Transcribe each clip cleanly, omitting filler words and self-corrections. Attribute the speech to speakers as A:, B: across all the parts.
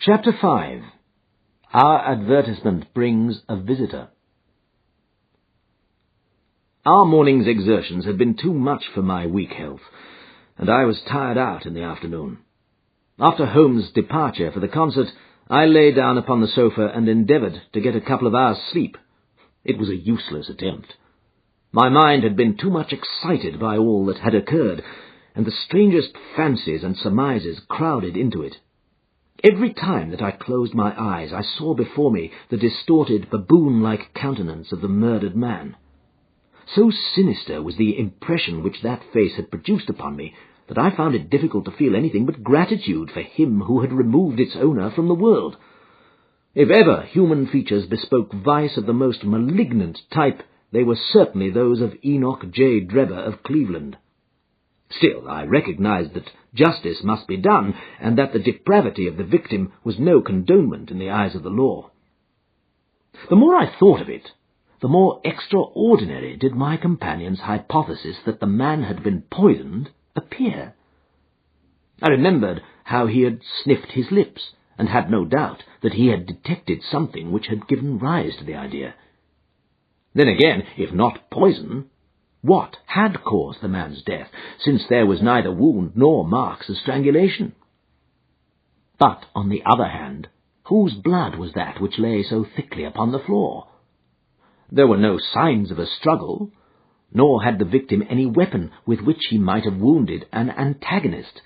A: Chapter 5. Our Advertisement Brings a Visitor. Our morning's exertions had been too much for my weak health, and I was tired out in the afternoon. After Holmes' departure for the concert, I lay down upon the sofa and endeavoured to get a couple of hours' sleep. It was a useless attempt. My mind had been too much excited by all that had occurred, and the strangest fancies and surmises crowded into it. Every time that I closed my eyes, I saw before me the distorted, baboon-like countenance of the murdered man. So sinister was the impression which that face had produced upon me, that I found it difficult to feel anything but gratitude for him who had removed its owner from the world. If ever human features bespoke vice of the most malignant type, they were certainly those of Enoch J. Drebber of Cleveland. Still, I recognized that justice must be done, and that the depravity of the victim was no condonement in the eyes of the law. The more I thought of it, the more extraordinary did my companion's hypothesis that the man had been poisoned appear. I remembered how he had sniffed his lips, and had no doubt that he had detected something which had given rise to the idea. Then again, if not poison, what had caused the man's death, since there was neither wound nor marks of strangulation? But, on the other hand, whose blood was that which lay so thickly upon the floor? There were no signs of a struggle, nor had the victim any weapon with which he might have wounded an antagonist.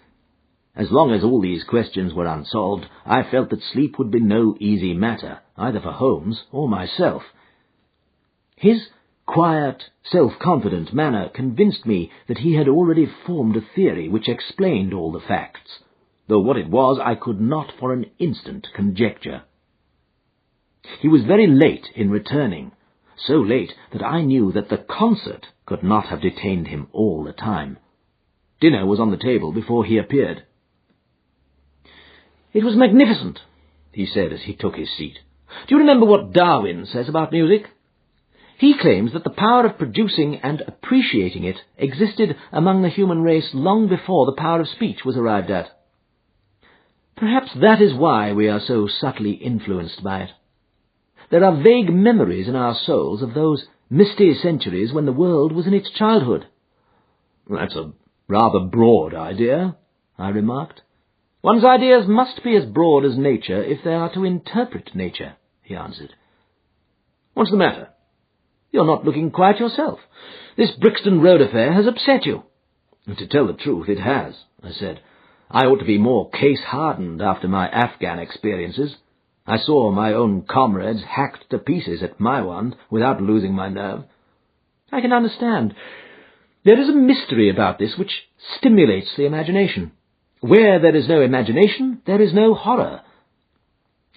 A: As long as all these questions were unsolved, I felt that sleep would be no easy matter, either for Holmes or myself. His quiet, self-confident manner convinced me that he had already formed a theory which explained all the facts, though what it was I could not for an instant conjecture. He was very late in returning, so late that I knew that the concert could not have detained him all the time. Dinner was on the table before he appeared. "It was magnificent," he said as he took his seat. "Do you remember what Darwin says about music? He claims that the power of producing and appreciating it existed among the human race long before the power of speech was arrived at. Perhaps that is why we are so subtly influenced by it. There are vague memories in our souls of those misty centuries when the world was in its childhood." "That's a rather broad idea," I remarked. "One's ideas must be as broad as nature if they are to interpret nature," he answered. "What's the matter? You're not looking quite yourself. This Brixton Road affair has upset you." "To tell the truth, it has," I said. "I ought to be more case-hardened after my Afghan experiences. I saw my own comrades hacked to pieces at Maiwand without losing my nerve." "I can understand. There is a mystery about this which stimulates the imagination. Where there is no imagination, there is no horror.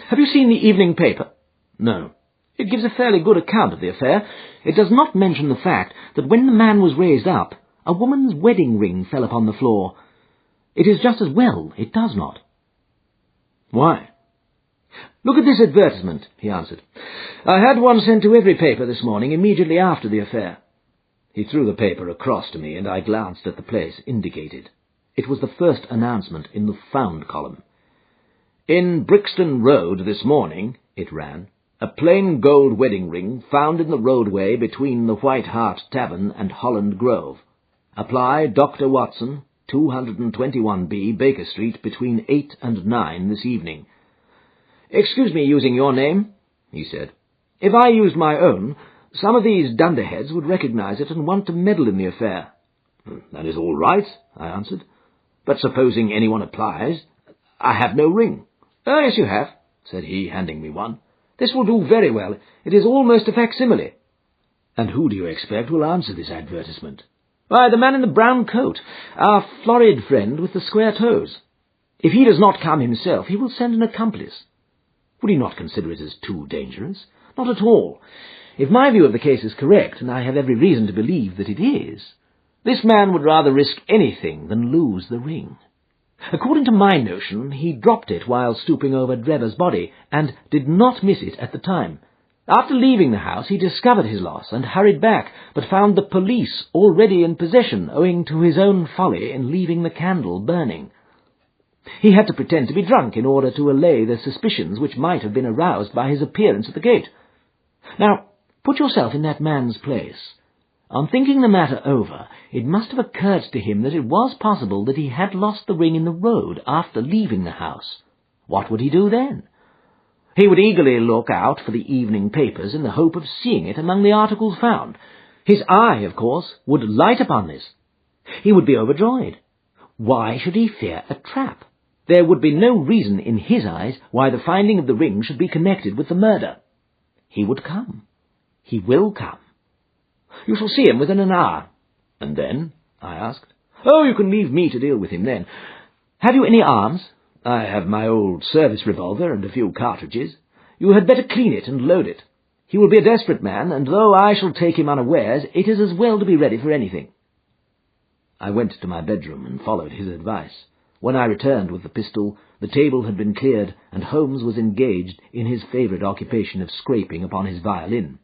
A: Have you seen the evening paper?" "No." "It gives a fairly good account of the affair. It does not mention the fact that when the man was raised up, a woman's wedding ring fell upon the floor. It is just as well it does not." "Why?" "Look at this advertisement," he answered. "I had one sent to every paper this morning immediately after the affair." He threw the paper across to me, and I glanced at the place indicated. It was the first announcement in the Found column. "In Brixton Road this morning," it ran, "a plain gold wedding ring found in the roadway between the White Hart Tavern and Holland Grove. Apply Dr. Watson, 221B Baker Street, between 8 and 9 this evening." "Excuse me using your name," he said. "If I used my own, some of these dunderheads would recognize it and want to meddle in the affair." "That is all right," I answered. "But supposing anyone applies, I have no ring." "Oh, yes, you have," said he, handing me one. "This will do very well. It is almost a facsimile." "And who do you expect will answer this advertisement?" "Why, the man in the brown coat, our florid friend with the square toes. If he does not come himself, he will send an accomplice." "Would he not consider it as too dangerous?" "Not at all. If my view of the case is correct, and I have every reason to believe that it is, this man would rather risk anything than lose the ring. According to my notion, he dropped it while stooping over Drebber's body, and did not miss it at the time. After leaving the house, he discovered his loss and hurried back, but found the police already in possession, owing to his own folly in leaving the candle burning. He had to pretend to be drunk in order to allay the suspicions which might have been aroused by his appearance at the gate. Now, put yourself in that man's place. On thinking the matter over, it must have occurred to him that it was possible that he had lost the ring in the road after leaving the house. What would he do then? He would eagerly look out for the evening papers in the hope of seeing it among the articles found. His eye, of course, would light upon this. He would be overjoyed. Why should he fear a trap? There would be no reason in his eyes why the finding of the ring should be connected with the murder. He would come. He will come. You shall see him within an hour. And then? I asked. Oh, you can leave me to deal with him then. Have you any arms? I have my old service revolver and a few cartridges. You had better clean it and load it. He will be a desperate man, and though I shall take him unawares, it is as well to be ready for anything. I went to my bedroom and followed his advice. When I returned with the pistol, the table had been cleared, and Holmes was engaged in his favourite occupation of scraping upon his violin.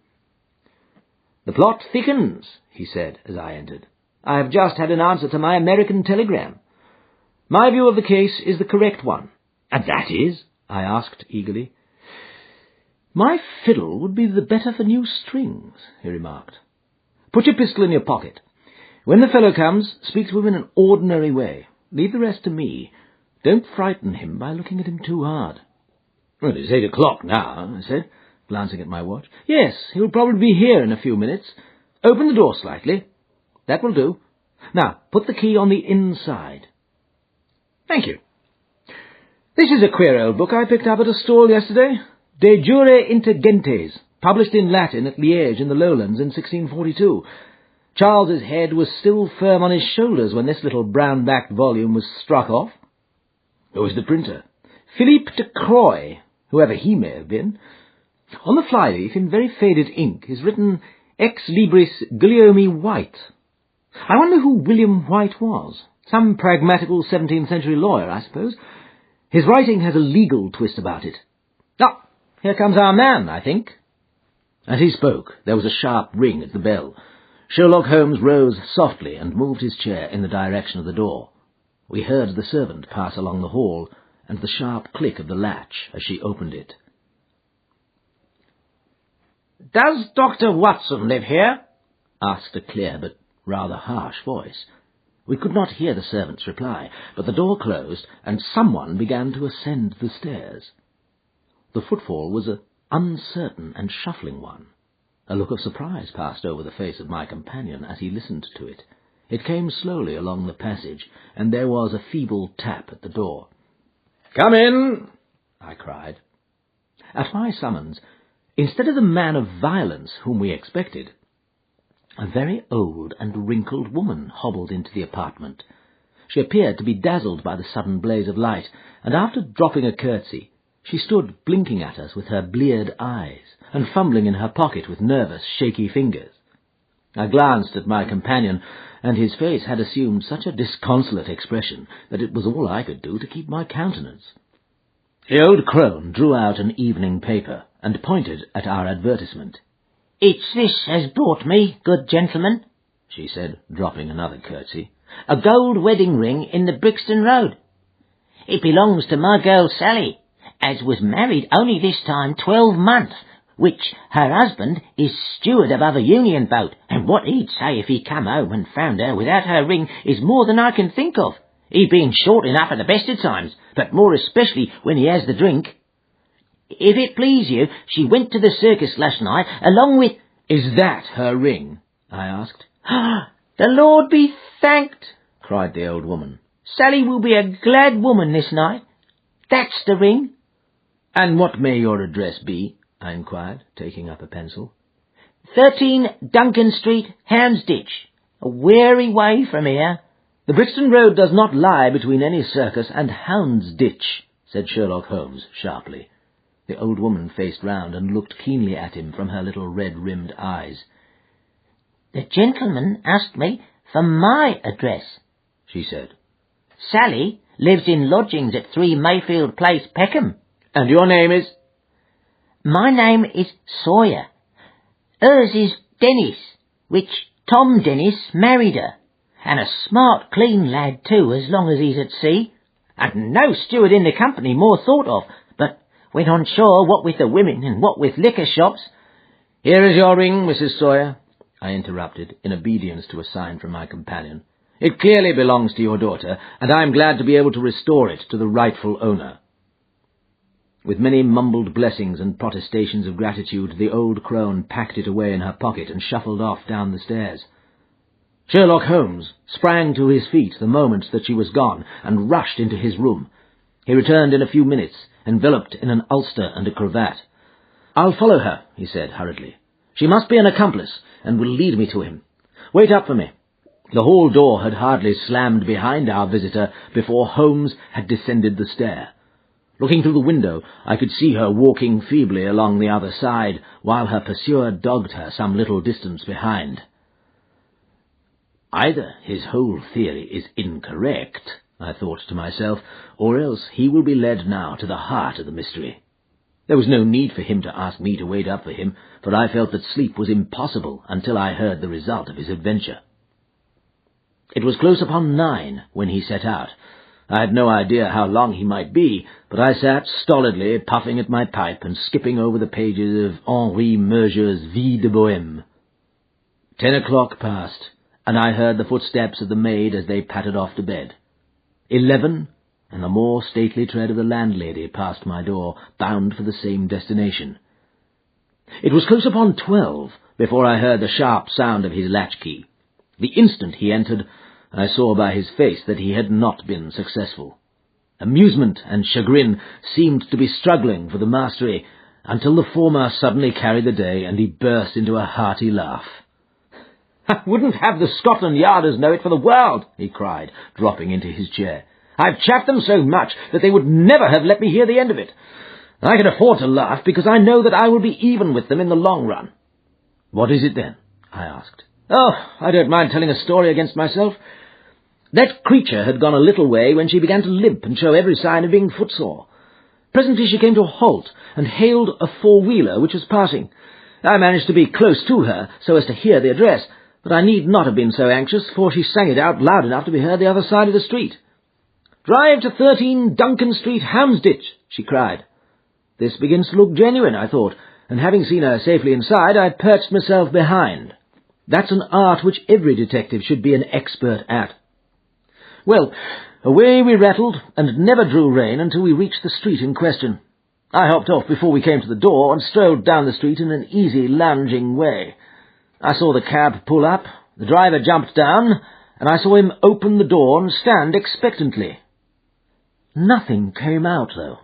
A: "The plot thickens," he said as I entered. "I have just had an answer to my American telegram. My view of the case is the correct one." "And that is?" I asked eagerly. "My fiddle would be the better for new strings," he remarked. "Put your pistol in your pocket. When the fellow comes, speak to him in an ordinary way. Leave the rest to me. Don't frighten him by looking at him too hard." "Well, it's 8 o'clock now," I said, glancing at my watch. "Yes, he'll probably be here in a few minutes. Open the door slightly. That will do. Now, put the key on the inside." "Thank you. This is a queer old book I picked up at a stall yesterday. De Jure Inter Gentes, published in Latin at Liège in the Lowlands in 1642. Charles's head was still firm on his shoulders when this little brown-backed volume was struck off. Who was the printer? Philippe de Croix, whoever he may have been. On the flyleaf, in very faded ink, is written Ex Libris Guillaume White. I wonder who William White was. Some pragmatical 17th-century lawyer, I suppose. His writing has a legal twist about it. Ah, here comes our man, I think." As he spoke, there was a sharp ring at the bell. Sherlock Holmes rose softly and moved his chair in the direction of the door. We heard the servant pass along the hall, and the sharp click of the latch as she opened it. "Does Dr. Watson live here?" asked a clear but rather harsh voice. We could not hear the servant's reply, but the door closed, and someone began to ascend the stairs. The footfall was an uncertain and shuffling one. A look of surprise passed over the face of my companion as he listened to it. It came slowly along the passage, and there was a feeble tap at the door. "Come in," I cried. At my summons, instead of the man of violence whom we expected, a very old and wrinkled woman hobbled into the apartment. She appeared to be dazzled by the sudden blaze of light, and after dropping a curtsy, she stood blinking at us with her bleared eyes, and fumbling in her pocket with nervous, shaky fingers. I glanced at my companion, and his face had assumed such a disconsolate expression that it was all I could do to keep my countenance. The old crone drew out an evening paper, and pointed at our advertisement. "It's this has brought me, good gentleman," she said, dropping another curtsy. "A gold wedding ring in the Brixton Road. It belongs to my girl Sally, as was married only this time 12 months, which her husband is steward above a union boat, and what he'd say if he come home and found her without her ring is more than I can think of, he being short enough at the best of times, but more especially when he has the drink. If it please you, she went to the circus last night, along with—" "Is that her ring?" I asked. "The Lord be thanked," cried the old woman. "Sally will be a glad woman this night. That's the ring." "And what may your address be?" I inquired, taking up a pencil. 13 Duncan Street, Houndsditch, a weary way from here." "The Brixton Road does not lie between any circus and Houndsditch," said Sherlock Holmes sharply. The old woman faced round and looked keenly at him from her little red-rimmed eyes. "The gentleman asked me for my address," she said. "Sally lives in lodgings at 3 Mayfield Place, Peckham." "And your name is—" "My name is Sawyer. Hers is Dennis, which Tom Dennis married her, and a smart, clean lad too, as long as he's at sea.
B: and no steward in the company more thought of, but went on shore what with the women and what with liquor shops."
A: "Here is your ring, Mrs. Sawyer," I interrupted, in obedience to a sign from my companion. "It clearly belongs to your daughter, and I am glad to be able to restore it to the rightful owner." With many mumbled blessings and protestations of gratitude, the old crone packed it away in her pocket and shuffled off down the stairs. Sherlock Holmes sprang to his feet the moment that she was gone, and rushed into his room. He returned in a few minutes, enveloped in an ulster and a cravat. "I'll follow her," he said hurriedly. "She must be an accomplice, and will lead me to him. Wait up for me." The hall door had hardly slammed behind our visitor before Holmes had descended the stair. Looking through the window, I could see her walking feebly along the other side, while her pursuer dogged her some little distance behind. "Either his whole theory is incorrect," I thought to myself, "or else he will be led now to the heart of the mystery." There was no need for him to ask me to wait up for him, for I felt that sleep was impossible until I heard the result of his adventure. It was close upon 9 when he set out. I had no idea how long he might be, but I sat stolidly puffing at my pipe and skipping over the pages of Henri Murger's Vie de Bohème. 10 o'clock passed, and I heard the footsteps of the maid as they pattered off to bed. 11, and the more stately tread of the landlady passed my door, bound for the same destination. It was close upon 12 before I heard the sharp sound of his latchkey. The instant he entered, I saw by his face that he had not been successful. Amusement and chagrin seemed to be struggling for the mastery, until the former suddenly carried the day, and he burst into a hearty laugh. "I wouldn't have the Scotland Yarders know it for the world," he cried, dropping into his chair. "I've chaffed them so much that they would never have let me hear the end of it. I can afford to laugh because I know that I will be even with them in the long run." "What is it then?" I asked. "Oh, I don't mind telling a story against myself. That creature had gone a little way when she began to limp and show every sign of being footsore. Presently she came to a halt and hailed a four-wheeler which was passing. I managed to be close to her so as to hear the address, but I need not have been so anxious, for she sang it out loud enough to be heard the other side of the street. 'Drive to 13 Duncan Street, Houndsditch,' she cried. This begins to look genuine, I thought, and having seen her safely inside, I perched myself behind. That's an art which every detective should be an expert at. Well, away we rattled, and never drew rein until we reached the street in question. I hopped off before we came to the door, and strolled down the street in an easy, lounging way. I saw the cab pull up, the driver jumped down, and I saw him open the door and stand expectantly. Nothing came out, though.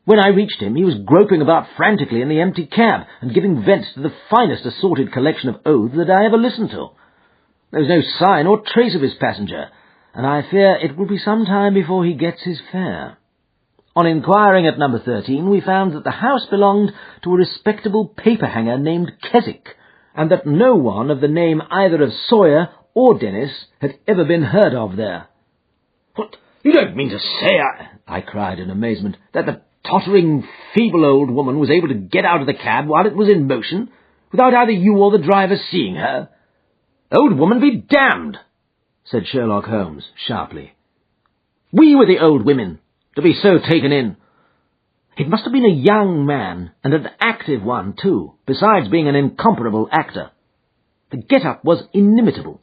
A: When I reached him, he was groping about frantically in the empty cab, and giving vent to the finest assorted collection of oaths that I ever listened to. There was no sign or trace of his passenger, and I fear it will be some time before he gets his fare. On inquiring at number 13, we found that the house belonged to a respectable paperhanger named Keswick, and that no one of the name either of Sawyer or Dennis had ever been heard of there. "What, you don't mean to say," I cried in amazement, "that the tottering, feeble old woman was able to get out of the cab while it was in motion, without either you or the driver seeing her?" "Old woman be damned," said Sherlock Holmes sharply. "We were the old women, to be so taken in. It must have been a young man, and an active one, too, besides being an incomparable actor. The get-up was inimitable.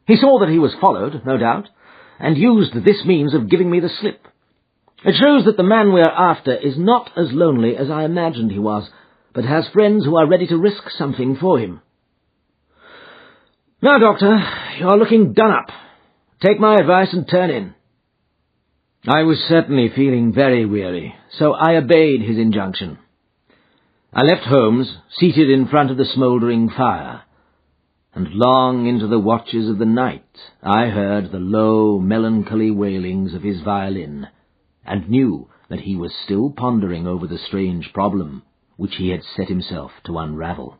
A: He saw that he was followed, no doubt, and used this means of giving me the slip. It shows that the man we are after is not as lonely as I imagined he was, but has friends who are ready to risk something for him. Now, Doctor, you are looking done up. Take my advice and turn in." I was certainly feeling very weary, so I obeyed his injunction. I left Holmes seated in front of the smouldering fire, and long into the watches of the night I heard the low, melancholy wailings of his violin, and knew that he was still pondering over the strange problem which he had set himself to unravel.